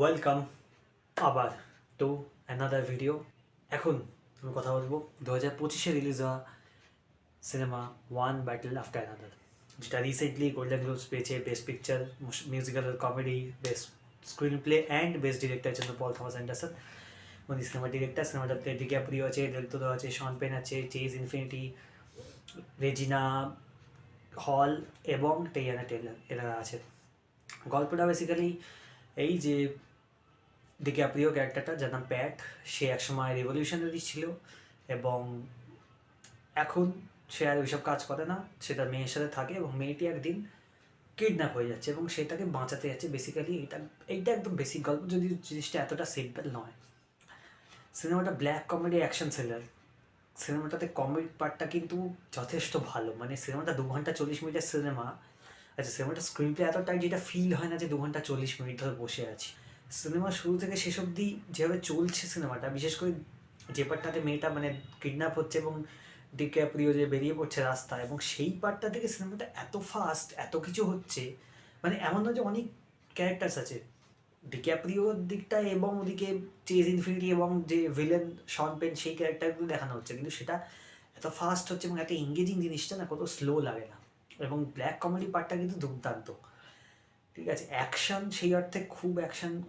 Welcome আবার to another video. এখন আমি কথা বলবো 2025-এ রিলিজ হওয়া cinema one battle after another, যেটা রিসেন্টলি গোল্ডেন গ্লোবস পেয়েছে best picture, musical comedy, best screen play and best ডিরেক্টরের জন্য পল থমাস অ্যান্ডারসন। উনি সিনেমা ডিরেক্টর। সিনেমাটাতে ডিক্যাপ্রিও আছে, ডেল টোরো আছে, শন পেন আছে, চেজ ইনফিনিটি, রেজিনা হল এবং টেয়ানা টেলর এরা আছে। গল্পটা বেসিক্যালি এই যে ডিক্যাপ্রিও ক্যারেক্টারটা, যার নাম প্যাট, সে একসময় রেভলিউশনারি ছিল এবং এখন সে আর ওইসব কাজ করে না। সে তার মেয়ের সাথে থাকে এবং মেয়েটি একদিন কিডন্যাপ হয়ে যাচ্ছে এবং সেটাকে বাঁচাতে যাচ্ছে। বেসিক্যালি এইটা একদম বেসিক গল্প, যদি জিনিসটা এতটা সিম্পল নয়। সিনেমাটা ব্ল্যাক কমেডি অ্যাকশন থ্রিলার। সিনেমাটাতে কমেডি পার্টটা কিন্তু যথেষ্ট ভালো, মানে সিনেমাটা 2 ঘন্টা 40 মিনিটের সিনেমা। আচ্ছা, সিনেমাটা স্ক্রিন প্লে এতটাই যেটা ফিল হয় না যে 2 ঘন্টা 40 মিনিট ধরে বসে আছি। সিনেমা শুরু থেকে শেষ অবধি যেভাবে চলছে সিনেমাটা, বিশেষ করে যে পার্টটাতে মেয়েটা মানে কিডন্যাপ হচ্ছে এবং ডিক্যাপ্রিও যে বেরিয়ে পড়ছে রাস্তায়, এবং সেই পার্টটা থেকে সিনেমাটা এত ফাস্ট, এত কিছু হচ্ছে। মানে এমন নয় যে অনেক ক্যারেক্টার্স আছে ডিক্যাপ্রিওর দিকটায় এবং ওদিকে চেজ ইনফিনিটি এবং যে ভিলেন শন পেন সেই ক্যারেক্টারগুলো দেখানো হচ্ছে, কিন্তু সেটা এত ফাস্ট হচ্ছে এবং এত এঙ্গেজিং জিনিসটা না কত স্লো লাগে না। এবং ব্ল্যাক কমেডি পার্টটা কিন্তু দুর্দান্ত। ঠিক আছে, অ্যাকশন সেই অর্থে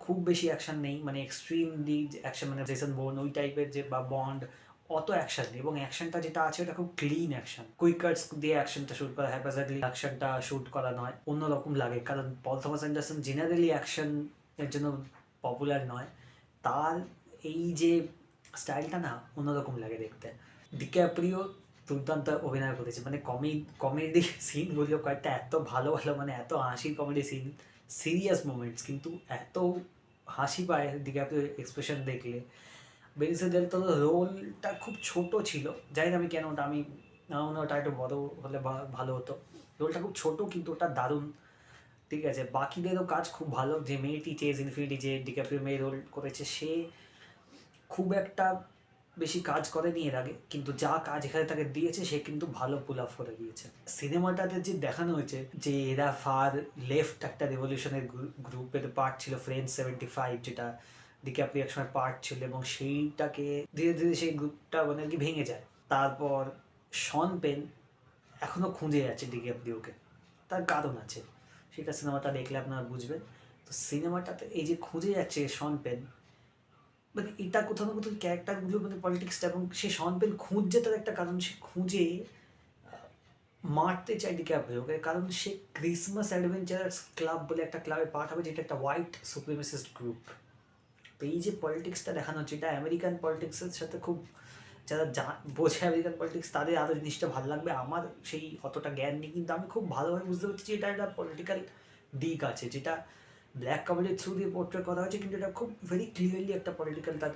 খুব বেশি অ্যাকশন নেই, মানে এক্সট্রিমলি অ্যাকশন মানে জেসন বোর্ন ওই টাইপের যে বা বন্ড, অত অ্যাকশন নেই। এবং অ্যাকশনটা যেটা আছে ওটা খুব ক্লিন অ্যাকশন, কুইক কাটস দিয়ে অ্যাকশনটা শ্যুট করা, হ্যাপাজার্ডলি অ্যাকশনটা শ্যুট করা নয়, অন্যরকম লাগে। কারণ পল থমাস অ্যান্ডারসন জেনারেলি অ্যাকশন এর জন্য পপুলার নয়, তার এই যে স্টাইলটা না অন্যরকম লাগে দেখতে। ডিক্যাপ্রিও দুর্দান্ত অভিনয় করেছে, মানে কমেডি সিনগুলো কয়েকটা এত ভালো ভালো, মানে এত হাসির কমেডি সিন, সিরিয়াস মোমেন্টস কিন্তু এত হাসি পায় ডিক্যাপ্রিওর এক্সপ্রেশন দেখলে। বেনিসিও দেল তোরো রোলটা খুব ছোট ছিল, জানি না আমি কেন, ওটা আমি আমার মনে হয় ওটা একটু বড় হলে ভালো হতো। রোলটা খুব ছোট কিন্তু ওটা দারুণ। ঠিক আছে, বাকিদেরও কাজ খুব ভালো। যে মেয়েটি চেজ ইনফিনিটি যে ডিক্যাপ্রিও মেয়ে রোল করেছে, সে খুব একটা বেশি কাজ করেনি এর আগে, কিন্তু যা কাজ এখানে তাকে দিয়েছে সে কিন্তু ভালো পুল অফ করে দিয়েছে। সিনেমাটাতে যে দেখানো হয়েছে যে এরা ফার লেফট একটা রেভলিউশনের গ্রুপের পার্ট ছিল, ফ্রেন্ড 75, যেটা ডিক্যাপ্রিও একসময় পার্ট ছিল, এবং সেইটাকে ধীরে ধীরে সেই গ্রুপটা মানে আর কি ভেঙে যায়। তারপর শন পেন এখনও খুঁজে যাচ্ছে ডিক্যাপ্রিওকে, তার কারণ আছে, সেটা সিনেমাটা দেখলে আপনারা বুঝবেন। তো সিনেমাটাতে এই যে খুঁজে যাচ্ছে শন পেন, মানে এটা কোথাও না কোথাও ক্যারেক্টারগুলো মানে পলিটিক্সটা, এবং সে শন পেন খুঁজছে তার একটা কারণ, সে খুঁজে মারতে চায় ডিক্যাপ্রিওকে, কারণ সে ক্রিসমাস অ্যাডভেঞ্চারার্স ক্লাব বলে একটা ক্লাবে পার্ট হবে, যেটা একটা হোয়াইট সুপ্রিমেসিস্ট গ্রুপ। তো এই যে পলিটিক্সটা দেখানো হচ্ছে, এটা আমেরিকান পলিটিক্সের সাথে খুব, যারা বোঝে আমেরিকান পলিটিক্স তাদের আরও জিনিসটা ভালো লাগবে। আমার সেই অতটা জ্ঞান নেই, কিন্তু আমি খুব ভালোভাবে বুঝতে পারছি যে এটা একটা পলিটিক্যাল দিক আছে, যেটা ব্ল্যাক কমেডির থ্রু দিয়ে পোর্ট্রে করা হয়েছে, কিন্তু এটা খুব ভেরি ক্লিয়ারলি একটা পলিটিক্যাল তার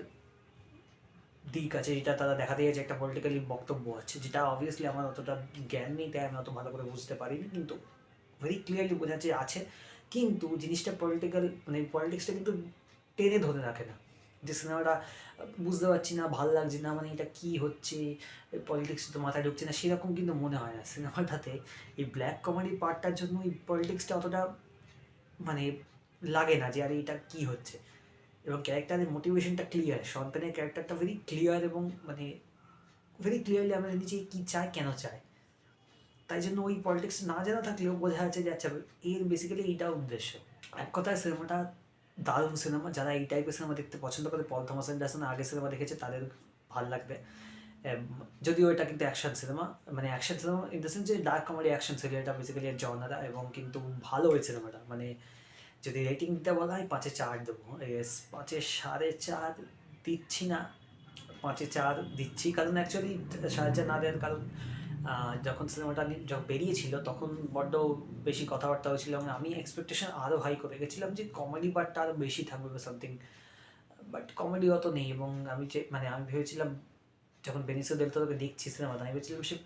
দিক আছে, যেটা তারা দেখাতে গেছে একটা পলিটিক্যালি বক্তব্য আছে, যেটা অবভিয়াসলি আমার অতটা জ্ঞান নেই, তাই আমি অত ভালো করে বুঝতে পারিনি, কিন্তু ভেরি ক্লিয়ারলি বোঝা যাচ্ছে আছে। কিন্তু জিনিসটা পলিটিক্যাল, মানে পলিটিক্সটা কিন্তু টেনে ধরে রাখে না। যে সিনেমাটা বুঝতে পারছি না, ভালো লাগছে না, মানে এটা কী হচ্ছে, পলিটিক্স তো মাথায় ঢুকছে না, সেরকম কিন্তু মনে হয় না সিনেমাটাতে। এই ব্ল্যাক কমেডি পার্টটার জন্য এই পলিটিক্সটা অতটা মানে লাগে না যে আরে এটা কী হচ্ছে। এবং ক্যারেক্টারের মোটিভেশনটা ক্লিয়ার, শন পেনের ক্যারেক্টারটা ভেরি ক্লিয়ার, এবং মানে ভেরি ক্লিয়ারলি আমরা জানি যে কী চায়, কেন চায়। তাই জন্য ওই পলিটিক্স না জানা থাকলেও বোঝা যাচ্ছে যে আচ্ছা এর বেসিক্যালি এইটা উদ্দেশ্য। এক কথায় সিনেমাটা দারুণ সিনেমা। যারা এই টাইপের সিনেমা দেখতে পছন্দ করে, পল থমাস অ্যান্ডারসনের আগে সিনেমা দেখেছে তাদের ভালো লাগবে। যদিও এটা কিন্তু অ্যাকশন সিনেমা, মানে action cinema in the sense যে ডার্ক কমেডি অ্যাকশন সিরিয়াল, এটা বেসিক্যালি এর জনারা, এবং কিন্তু ভালো ওই সিনেমাটা। মানে যদি রেটিং দিতে বলা হয় 5-এ 4 দেবো। এস 5-এ 4.5 দিচ্ছি না, 5-এ 4 দিচ্ছি, কারণ অ্যাকচুয়ালি 4.5 না দেওয়ার কারণ যখন সিনেমাটা যখন বেরিয়েছিল তখন বড্ড বেশি কথাবার্তা হয়েছিল, এবং আমি এক্সপেকটেশন আরও হাই করে গেছিলাম যে কমেডি পার্টটা আরও বেশি থাকবে বা সামথিং, বাট কমেডি অত নেই। এবং আমি যে মানে আমি ভেবেছিলাম যখন বেনিসিও দেল তোরোকে দেখছি সিনেমাটা, আমি ভেবেছিলাম সে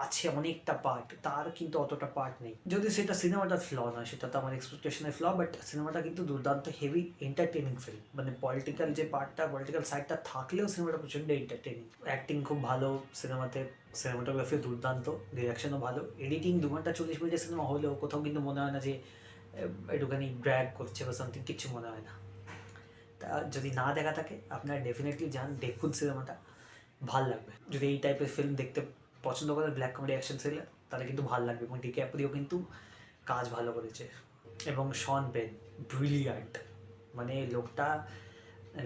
আছে অনেকটা পার্ট, তার কিন্তু অতটা পার্ট নেই। যদি সেটা সিনেমাটার ফ্ল নয়, সেটা তো আমার এক্সপেকটেশনের ফ্ল, বাট সিনেমাটা কিন্তু দুর্দান্ত হেভি এন্টারটেনিং ফিল্ম। মানে পলিটিক্যাল যে পার্টটা, পলিটিক্যাল সাইডটা থাকলেও সিনেমাটা প্রচণ্ড এন্টারটেনিং। অ্যাক্টিং খুব ভালো সিনেমাতে, সিনেমাটোগ্রাফি দুর্দান্ত, ডিরেকশনও ভালো, এডিটিং। 2 ঘন্টা 40 মিনিটের সিনেমা হলেও কোথাও কিন্তু মনে হয় না যে একটুখানি ড্র্যাগ করছে বা সামথিং, কিচ্ছু মনে হয় না। তা যদি না দেখা থাকে আপনারা ডেফিনেটলি যান, দেখুন সিনেমাটা, ভাল লাগবে। যদি এই টাইপের ফিল্ম দেখতে পছন্দ করেন, ব্ল্যাক কমেডি অ্যাকশন থ্রিলার, তাহলে কিন্তু ভাল লাগবে। এবং ডিক্যাপ্রিও কিন্তু কাজ ভালো করেছে। এবং শন পেন ব্রিলিয়ান্ট, মানে লোকটা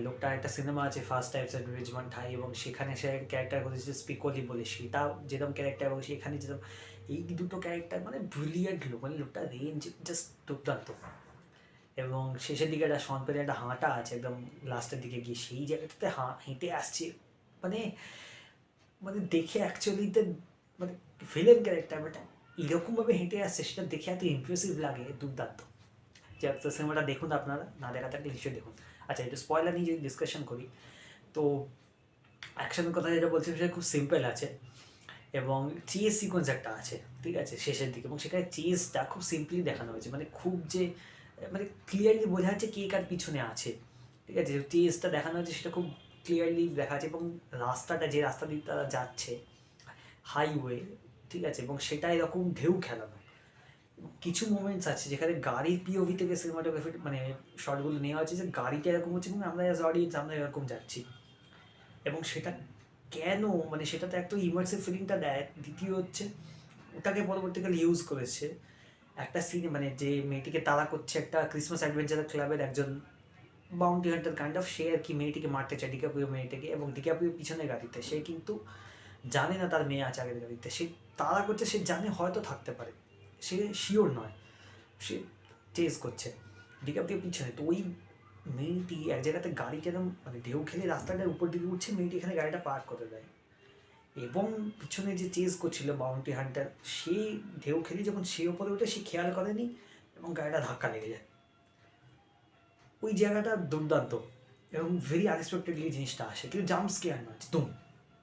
লোকটা একটা সিনেমা আছে ফার্স্ট টাইমস অ্যাট রিজমন্ড হাই, এবং সেখানে সে ক্যারেক্টার করেছে স্পিকলি বলে, সেটা যেরকম ক্যারেক্টার, এবং সেখানে যেরকম এই দুটো ক্যারেক্টার মানে ব্রিলিয়ান্ট লোক, মানে লোকটা রেঞ্জ জাস্ট দুর্দান্ত। এবং শেষের দিকে একটা শন পেনের একটা হাঁটা আছে একদম লাস্টের দিকে গিয়ে, সেই জায়গাটাতে হেঁটে আসছে, মানে মানে দেখে অ্যাকচুয়ালিতে মানে ভিলেন ক্যারেক্টার, বাট এরকমভাবে হেঁটে আসছে, সেটা দেখে এত ইমপ্রেসিভ লাগে, দুর্দান্ত। যে সিনেমাটা দেখুন, আপনারা না দেখা থাকলে নিশ্চয়ই দেখুন। আচ্ছা, একটু স্পয়লার নিয়ে যদি ডিসকাশন করি, তো অ্যাকশনের কথা যেটা বলছি সেটা খুব সিম্পল আছে, এবং চেজ সিকোয়েন্স একটা আছে, ঠিক আছে, শেষের দিকে, এবং সেখানে চেজটা খুব সিম্পলি দেখানো হয়েছে, মানে খুব যে মানে ক্লিয়ারলি বোঝা যাচ্ছে কে কার পিছনে আছে, ঠিক আছে, চেজটা দেখানো হয়েছে সেটা খুব ক্লিয়ারলি দেখা যাচ্ছে। এবং রাস্তাটা, যে রাস্তা দিয়ে তারা যাচ্ছে, হাইওয়ে, ঠিক আছে, এবং সেটা এরকম ঢেউ খেলানো। কিছু মোমেন্টস আছে যেখানে গাড়ির পিওভি থেকে সিনেমাটোগ্রাফি মানে শটগুলো নেওয়া হচ্ছে, যে গাড়িটা এরকম হচ্ছে এবং আমরা অ্যাজ অডিয়েন্স আমরা এরকম যাচ্ছি, এবং সেটা কেন, মানে সেটাতে একটা ইমার্সিভ ফিলিংটা দেয়। দ্বিতীয় হচ্ছে, ওটাকে পরবর্তীকালে ইউজ করেছে একটা সিনে, মানে যে মেয়েটিকে তাড়া করছে একটা ক্রিসমাস অ্যাডভেঞ্চার ক্লাবের একজন বাউন্টি হান্টার কাইন্ড অফ, সে আর কি মেয়েটিকে মারতে চায়, ডিকাপ্রিও মেয়েটিকে, এবং ডিকাপ্রিও পিছনে গাড়িতে, সে কিন্তু জানে না তার মেয়ে আছে আগের গাড়িতে, সে তাড়া করছে, সে জানে হয়তো থাকতে পারে, সে শিওর নয়, সে চেজ করছে, ডিকাপ্রিও পিছনে। তো ওই মেয়েটি এক জায়গাতে গাড়ি যেরকম মানে ঢেউ খেলে রাস্তাটার উপর দিকে উঠছে, মেয়েটি এখানে গাড়িটা পার্ক করে দেয়, এবং পিছনে যে চেজ করছিল বাউন্টি হান্টার, সে ঢেউ খেলে যখন সে ওপরে ওঠে, সে খেয়াল করেনি এবং গাড়িটা ধাক্কা লেগে যায়। ওই জায়গাটা দুর্দান্ত, এবং ভেরি আনএক্সপেক্টেডলি জিনিসটা আসে, কিন্তু জাম্প স্কেয়ার নয়, তুম,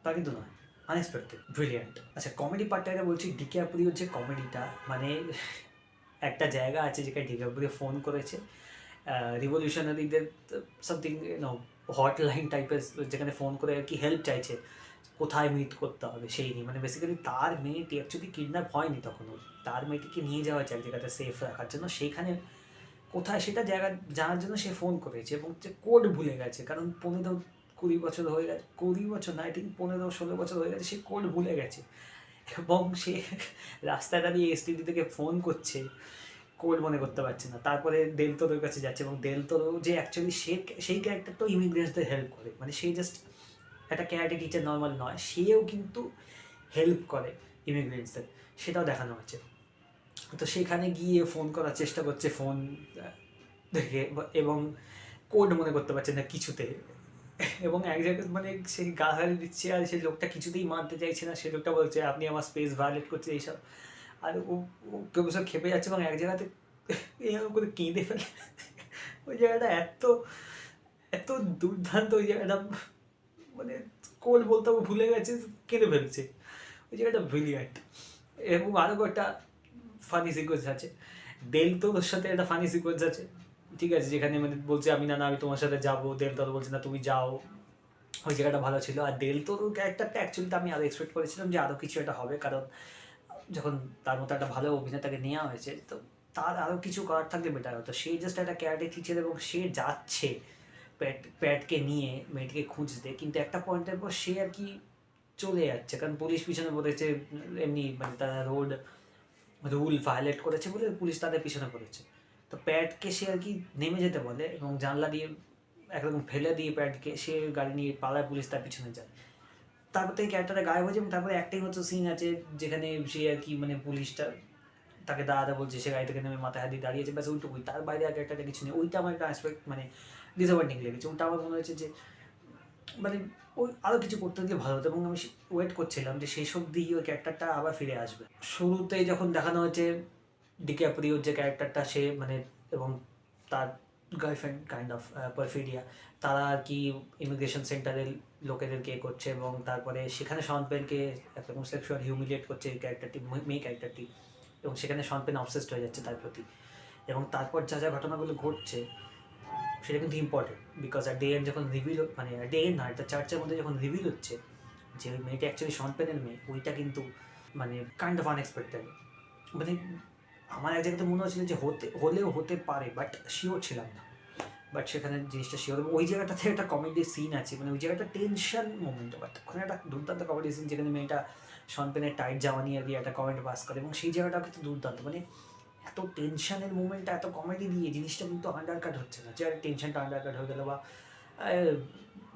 তা কিন্তু নয়, আনএক্সপেক্টেড, ব্রিলিয়ান্ট। আচ্ছা, কমেডি পার্টটা এটা বলছি, ডিক্যাপ্রিওর যে কমেডিটা, মানে একটা জায়গা আছে যেখানে ডিক্যাপ্রিও ফোন করেছে রিভলিউশনারিদের সামথিং হটলাইন টাইপের, যেখানে ফোন করে আর কি হেল্প চাইছে, কোথায় মিট করতে হবে সেই নিয়ে, মানে বেসিক্যালি তার মেয়েটি অ্যাকচুয়ালি কিডন্যাপ হয়নি তখনও, তার মেয়েটিকে নিয়ে যাওয়া হয়েছে এক জায়গাতে সেফ রাখার জন্য, সেইখানে কোথায় সেটা জায়গা জানার জন্য সে ফোন করেছে, এবং সে কোড ভুলে গেছে, কারণ 15-20 বছর হয়ে গেছে, 20 বছর না, আই থিঙ্ক 15-16 বছর হয়ে গেছে, সে কোড ভুলে গেছে, এবং সে রাস্তাটা দিয়ে এসটিডি থেকে ফোন করছে, কোড মনে করতে পারছে না। তারপরে দেল তোরোর কাছে যাচ্ছে, এবং দেল তোরো যে অ্যাকচুয়ালি সেই ক্যারেক্টারটাও ইমিগ্রেন্টসদের হেল্প করে, মানে সে জাস্ট একটা ক্যারাটে টিচার নর্মাল নয়, সেও কিন্তু হেল্প করে ইমিগ্রেন্টসদের, সেটাও দেখানো হচ্ছে। তো সেখানে গিয়ে ফোন করার চেষ্টা করছে, ফোন দেখে, এবং কোড মনে করতে পারছে না কিছুতে, এবং এক জায়গায় মানে সেই গালাগালি দিচ্ছে, আর সেই লোকটা কিছুতেই মানতে চাইছে না, সে লোকটা বলছে আপনি আমার স্পেস ভায়োলেট করছে এইসব, আর ও কেউ সব খেপে যাচ্ছে, এবং এক জায়গাতে এরকম করে কেঁদে ফেলে। ওই জায়গাটা এত এত দুর্দান্ত, ওই জায়গাটা মানে কোড বলতে ভুলে গেছে, কেঁদে ফেলছে, ওই জায়গাটা ব্রিলিয়ান্ট। এবং আরও একটা ফানি সিকোয়েন্স আছে, দেল তোর সাথে একটা ফানি সিকোয়েন্স আছে, ঠিক আছে, যেখানে মানে বলছে আমি না আমি তোমার সাথে যাবো, দেল তোর বলছে না তুমি যাও, ওই জায়গাটা ভালো ছিল। আর দেল তোর ক্যারেক্টারটা অ্যাকচুয়ালি আমি আরও এক্সপেক্ট করেছিলাম যে আরও কিছু একটা হবে, কারণ যখন তার মতো একটা ভালো অভিনেতাকে নেওয়া হয়েছে, তো তার আরও কিছু করার থাকলে বেটার হতো। সে জাস্ট একটা ক্যারেক্টার টিচার, এবং সে যাচ্ছে প্যাটকে নিয়ে মেয়েটিকে খুঁজতে, কিন্তু একটা পয়েন্টের পর সে আর কি চলে যাচ্ছে, কারণ পুলিশ পিছনে পড়েছে, এমনি মানে তারা রুল ভায়োলেট করেছে বলে পুলিশ তাদের পিছনে পড়েছে। তো প্যাটকে সে আর কি নেমে যেতে বলে, এবং জানলা দিয়ে একরকম ফেলে দিয়ে প্যাটকে সে গাড়ি নিয়ে পালায়, পুলিশ তার পিছনে যায়। তারপর থেকে ক্যারেক্টারটা গায়েব হয়েছে, এবং তারপরে একটাই মতো সিন আছে যেখানে সে আর কি মানে পুলিশটা তাকে দাঁড়াতে বলছে, সে গাড়ি থেকে নেমে মাথায় হাত দিয়ে দাঁড়িয়েছে, ব্যাস ওইটুকুই, তার বাইরে আর ক্যারেক্টারটা কিছু নেই। ওইটা আমার একটা অ্যাসপেক্ট মানে ডিসঅ্যাপয়েন্টিং লেগেছে। ওটা আমার মনে হয়েছে যে মানে ওই আরও কিছু করতে গিয়ে ভালো হতো, এবং আমি ওয়েট করছিলাম যে শেষ অবধি ওই ক্যারেক্টারটা আবার ফিরে আসবে। শুরুতেই যখন দেখানো হয়েছে ডিক্যাপ্রিওর যে ক্যারেক্টারটা, সে মানে এবং তার গার্লফ্রেন্ড কাইন্ড অফ পারফিডিয়া, তারা আর কি ইমিগ্রেশন সেন্টারের লোকেদেরকে করছে, এবং তারপরে সেখানে শন পেনকে একরকম সেক্সুয়াল হিউমিলিয়েট করছে এই ক্যারেক্টারটি, মেয়ে ক্যারেক্টারটি, এবং সেখানে শন পেন অবসেসড হয়ে যাচ্ছে তার প্রতি। এবং তারপর যা যা ঘটনাগুলো ঘটছে সেটা কিন্তু important, because at day end যখন রিভিল, মানে অ্যাট ডে এন্ড না, একটা চার্চের মধ্যে যখন রিভিল হচ্ছে যে ওই মেয়েটা অ্যাকচুয়ালি শন পেনের মেয়ে, ওইটা কিন্তু মানে কাইন্ড অফ আনএক্সপেক্টেড। মানে আমার এক জায়গাতে মনে হচ্ছিল যে হলেও হতে পারে, বাট শিওর ছিলাম না। বাট সেখানে জিনিসটা শিওর ওই জায়গাটাতে একটা কমেডি সিন আছে, মানে ওই জায়গাটা টেনশন মোমেন্ট, বাট ওখানে একটা দুর্দান্ত কমেডি সিন যেখানে মেয়েটা শন পেনের টাইট জামা নিয়ে গিয়ে একটা কমেন্ট পাস করে, এবং সেই জায়গাটা কিন্তু দুর্দান্ত, মানে এত টেনশনের মোমেন্টটা এত কমেডি দিয়ে জিনিসটা কিন্তু আন্ডার কাট হচ্ছে না, যে আর টেনশনটা আন্ডার কাট হয়ে গেলো বা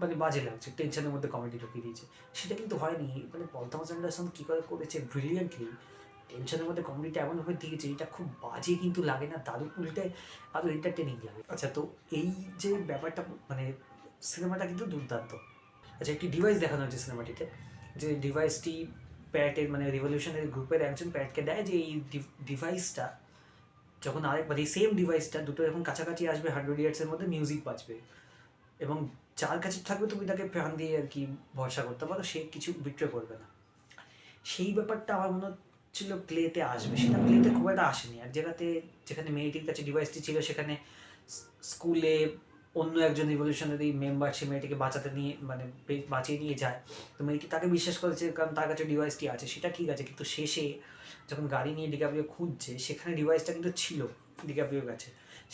মানে বাজে লাগছে, টেনশনের মধ্যে কমেডি ঢুকিয়ে দিয়েছে, সেটা কিন্তু হয়নি। মানে পল থমাস অ্যান্ডারসন কী করে করেছে ব্রিলিয়েন্টলি, টেনশনের মধ্যে কমেডিটা এমনভাবে দিয়েছে এটা খুব বাজে কিন্তু লাগে না, দারুণ উল্টে আরও এন্টারটেনিং লাগে। আচ্ছা, তো এই যে ব্যাপারটা, মানে সিনেমাটা কিন্তু দুর্দান্ত। আচ্ছা, একটি ডিভাইস দেখানো হয়েছে সিনেমাটিতে, যে ডিভাইসটি প্যাটের, মানে রিভলিউশনারি গ্রুপের একজন প্যাটকে দেয়, যে এই ডিভাইসটা যখন আরেকবার এই সেম ডিভাইসটা দুটো যখন কাছাকাছি আসবে 100 ইয়ার্সের মধ্যে মিউজিক বাজবে, এবং যার কাছে থাকবে তুমি তাকে প্রাণ দিয়ে আর কি ভরসা করতে পারো, সে কিছু বিট্রে করবে না। সেই ব্যাপারটা আমার মনে হচ্ছিল প্লেতে আসবে, সেটা প্লেতে খুব একটা আসেনি। এক জায়গাতে যেখানে মেয়েটির কাছে ডিভাইসটি ছিল, সেখানে স্কুলে অন্য একজন রিভলিউশনারি মেম্বার সে মেয়েটিকে বাঁচাতে নিয়ে, মানে বাঁচিয়ে নিয়ে যায়, তো মেয়েটি তাকে বিশ্বাস করেছে কারণ তার কাছে ডিভাইসটি আছে, সেটা ঠিক আছে, কিন্তু শেষে যখন গাড়ি নিয়ে ডিকাপ্রিও খুঁজছে, সেখানে ডিভাইসটা কিন্তু ছিল ডিকাপ্রিওর কাছে।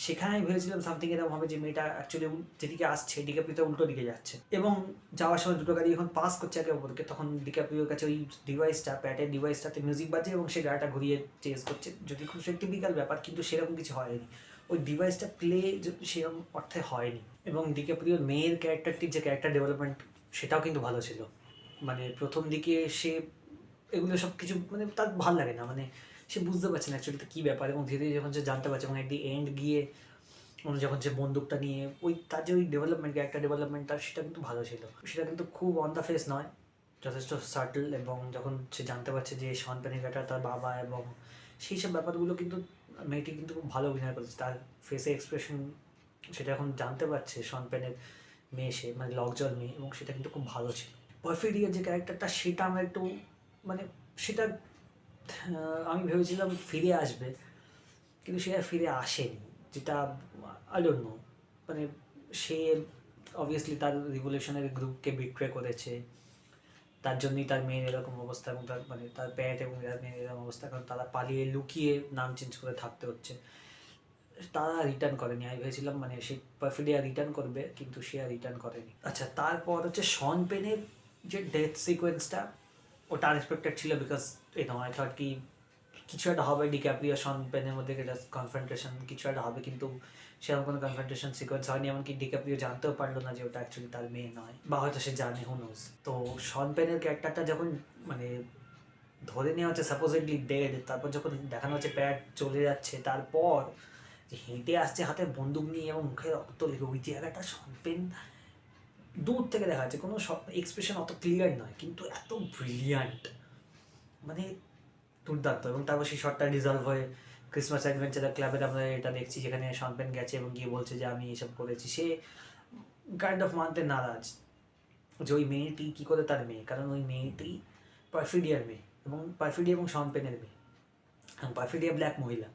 সেখানে আমি ভেবেছিলাম সামথিং এরকম হবে, যে মেয়েটা অ্যাকচুয়ালি যেদিকে আসছে ডিকাপ্রিওটা উল্টো দিকে যাচ্ছে, এবং যাওয়ার সময় দুটো গাড়ি যখন পাস করছে একে অপরকে, তখন ডিকাপ্রিওর কাছে ওই ডিভাইসটা, প্যাটের ডিভাইসটাতে মিউজিক বাজে এবং সে গাড়িটা ঘুরিয়ে চেঞ্জ করছে, যদি খুব সে টিপিক্যাল ব্যাপার, কিন্তু সেরকম কিছু হয়নি, ওই ডিভাইসটা প্লে সেরকম অর্থে হয়নি। এবং ডিকাপ্রিওর মেয়ের ক্যারেক্টারটির যে ক্যারেক্টার ডেভেলপমেন্ট, সেটাও কিন্তু ভালো ছিল। মানে প্রথম দিকে সে এগুলো সব কিছু মানে তার ভালো লাগে না, মানে সে বুঝতে পারছে না অ্যাকচুয়ালি কী ব্যাপার, এবং ধীরে ধীরে যখন সে জানতে পারছে, এবং এট দি এন্ড গিয়ে যখন সে বন্দুকটা নিয়ে ওই তার যে ওই ডেভেলপমেন্ট, ক্যারেক্টার ডেভেলপমেন্টটা, সেটা কিন্তু ভালো ছিল, সেটা কিন্তু খুব অন দ্য ফেস নয়, যথেষ্ট সাটল। এবং যখন সে জানতে পারছে যে শন পেনের ক্যারেক্টার তার বাবা, এবং সেই সব ব্যাপারগুলো কিন্তু মেয়েটি কিন্তু খুব ভালো অভিনয় করেছে, তার ফেসে এক্সপ্রেশন, সেটা এখন জানতে পারছে শন পেনের মেয়ে, সে মানে লকজল মেয়ে, এবং সেটা কিন্তু খুব ভালো ছিল। পারফিডিয়ার যে ক্যারেক্টারটা, সেটা আমার একটু মানে সেটা আমি ভেবেছিলাম ফিরে আসবে, কিন্তু সে আর ফিরে আসেনি, যেটা আই ডোন্ট নো, মানে সে অবভিয়াসলি তার রিভলিউশনারি গ্রুপকে বিট্রে করেছে, তার জন্যই তার মেয়ের এরকম অবস্থা, এবং তার মানে তার প্যাট এবং তার মেয়ের এরকম অবস্থা, কারণ তারা পালিয়ে লুকিয়ে নাম চেঞ্জ করে থাকতে হচ্ছে, তারা রিটার্ন করেনি। আমি ভেবেছিলাম মানে সে পারফিডিয়া রিটার্ন করবে, কিন্তু সে আর রিটার্ন করেনি। আচ্ছা, তারপর হচ্ছে শন পেনের যে ডেথ সিকোয়েন্সটা, ওটা আনএক্সপেক্টেড ছিল, বিকজ আই থট কি কিছু একটা হবে, ডিক্যাপ্রিও শন পেনের মধ্যে একটা কনফ্রন্টেশন কিছু একটা হবে, কিন্তু সেরকম কোনো কনফ্রন্টেশন সিকোয়েন্স হয়নি, এমনকি ডিক্যাপ্রিও জানতেও পারলো না যে ওটা অ্যাকচুয়ালি তার মেয়ে নয়, বা হয়তো সে জানে, হু নোজ। তো শন পেনের ক্যারেক্টারটা যখন মানে ধরে নেওয়া হচ্ছে সাপোজেডলি ডেড, তারপর যখন দেখানো হচ্ছে প্যাট চলে যাচ্ছে, তারপর যে হেঁটে আসছে হাতে বন্দুক নিয়ে এবং মুখে রক্ত লেগে, ওই জায়গাটা শন পেন দূর থেকে দেখা যাচ্ছে, কোনো এক্সপ্রেশন অত ক্লিয়ার নয়, কিন্তু এত ব্রিলিয়ান্ট, মানে দুর্দান্ত। এবং তারপর সেই শটটা রিজলভ হয়ে ক্রিসমাস অ্যাডভেঞ্চার ক্লাবের আমরা এটা দেখছি, যেখানে শন পেন গেছে এবং গিয়ে বলছে যে আমি এসব করেছি, সে কাইন্ড অফ মানতে নারাজ যে ওই মেয়েটি কী করে তার মেয়ে, কারণ ওই মেয়েটি পারফিডিয়ার মেয়ে, এবং পারফিডিয়া এবং শন পেনের মেয়ে, এবং পারফিডিয়া ব্ল্যাক মহিলা।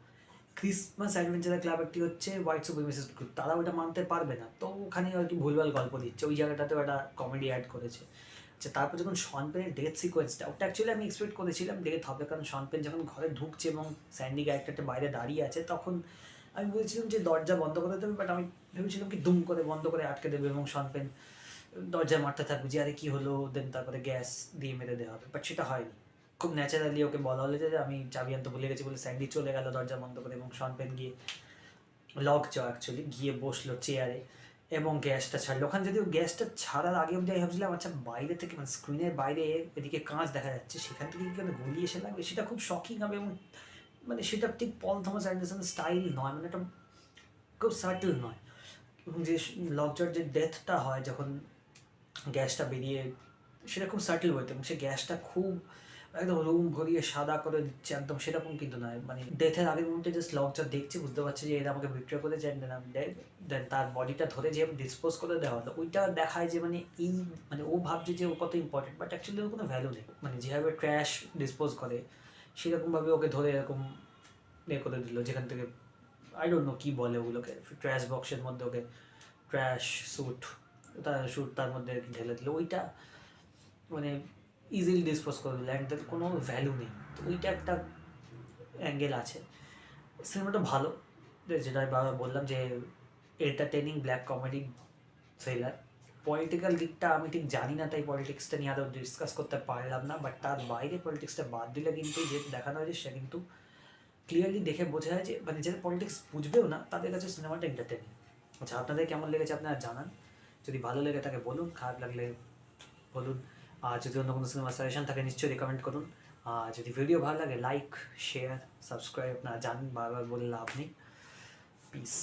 ক্রিসমাস অ্যাডভেঞ্চার ক্লাব একটি হচ্ছে হোয়াইট সুপ্রিমেসিস্ট গ্রুপ, তারা ওটা মানতে পারবে না, তো ওখানে আর কি ভুলভাল গল্প দিচ্ছে, ওই জায়গাটাতেও একটা কমেডি অ্যাড করেছে। আচ্ছা, তারপর যখন শন পেনের ডেথ সিকোয়েন্সটা, ওটা অ্যাকচুয়ালি আমি এক্সপেক্ট করেছিলাম ডেথ হবে, কারণ শন পেন যখন ঘরে ঢুকছে এবং স্যান্ডি ক্যারেক্টারটা বাইরে দাঁড়িয়ে আছে, তখন আমি বলছিলাম যে দরজা বন্ধ করে দেবে, বাট আমি ভেবেছিলাম কি দুম করে বন্ধ করে আটকে দেবে এবং শন পেন দরজা মারতে থাকবে যে আরে কী হলো, দেন তারপরে গ্যাস দিয়ে মেরে দেওয়া হবে, বাট সেটা হয়নি। খুব ন্যাচারালি ওকে বলা হলো যে আমি চাবি আনতে ভুলে গেছি বলে স্যান্ডি চলে গেল দরজা বন্ধ করে, এবং শন পেন গিয়ে লক চ অ্যাকচুয়ালি গিয়ে বসলো চেয়ারে এবং গ্যাসটা ছাড়লো। ওখানে যদিও গ্যাসটা ছাড়ার আগে অবধি আমি ভাবছিলাম আচ্ছা বাইরে থেকে, মানে স্ক্রিনের বাইরে এদিকে কাঁচ দেখা যাচ্ছে, সেখান থেকে কি গুলি এসে লাগবে, সেটা খুব শকিং হবে, এবং মানে সেটা ঠিক পল থমাস অ্যান্ডারসনের স্টাইল নয়, মানে এটা খুব সার্টেল নয়। এবং যে লকজার যে ডেথটা হয় যখন গ্যাসটা বেরিয়ে, সেটা খুব সার্টেল হইতো, এবং সে গ্যাসটা খুব একদম রুম ভরিয়ে সাদা করে দিচ্ছে, একদম সেরকম কিন্তু নয়, মানে ডেথের আগের মুহূর্তে জাস্ট লকজার দেখছে, বুঝতে পারছে যে এরা আমাকে বিট্রে করেছে, দেন আমি দেন তার বডিটা ধরে যে ডিসপোজ করে দেওয়া হলো, ওইটা দেখায় যে মানে এই মানে ও ভাবছে যে ও কত ইম্পর্টেন্ট, বাট অ্যাকচুয়ালি ওর কোনো ভ্যালু নেই, মানে যেভাবে ট্র্যাশ ডিসপোজ করে সেরকমভাবে ওকে ধরে এরকম করে দিল, যেখান থেকে আই ডোন্ট নো কী বলে ওগুলোকে, ট্র্যাশ বক্সের মধ্যে ওকে ট্র্যাশ স্যুট তার মধ্যে ঢেলে দিল, ওইটা মানে ইজিলি ডিসপোজ করে দিল, অ্যান্ড তার কোনো ভ্যালু নেই। তো ওইটা একটা অ্যাঙ্গেল আছে। সিনেমাটা ভালো, যেটা বারবার বললাম যে entertaining black comedy thriller. Political দিকটা আমি ঠিক জানি না, তাই পলিটিক্সটা নিয়ে আরও ডিসকাস করতে পারলাম না, বাট তার বাইরে পলিটিক্সটা বাদ দিলে কিন্তু যে দেখানো হয়েছে সে কিন্তু ক্লিয়ারলি দেখে বোঝা যায় যে মানে যারা পলিটিক্স বুঝবেও না তাদের কাছে সিনেমাটা এন্টারটেনিং। আচ্ছা, আপনাদের কেমন লেগেছে আপনারা জানান, যদি ভালো লেগে থাকে বলুন, খারাপ লাগলে বলুন। আর যদি অন্য কোনো সিনেমা সাজেশন থাকে নিশ্চয়ই রেকমেন্ড করুন। আর যদি ভিডিও ভালো লাগে লাইক শেয়ার সাবস্ক্রাইব, আপনারা জানেন বারবার বলে লাভ নেই। পিস।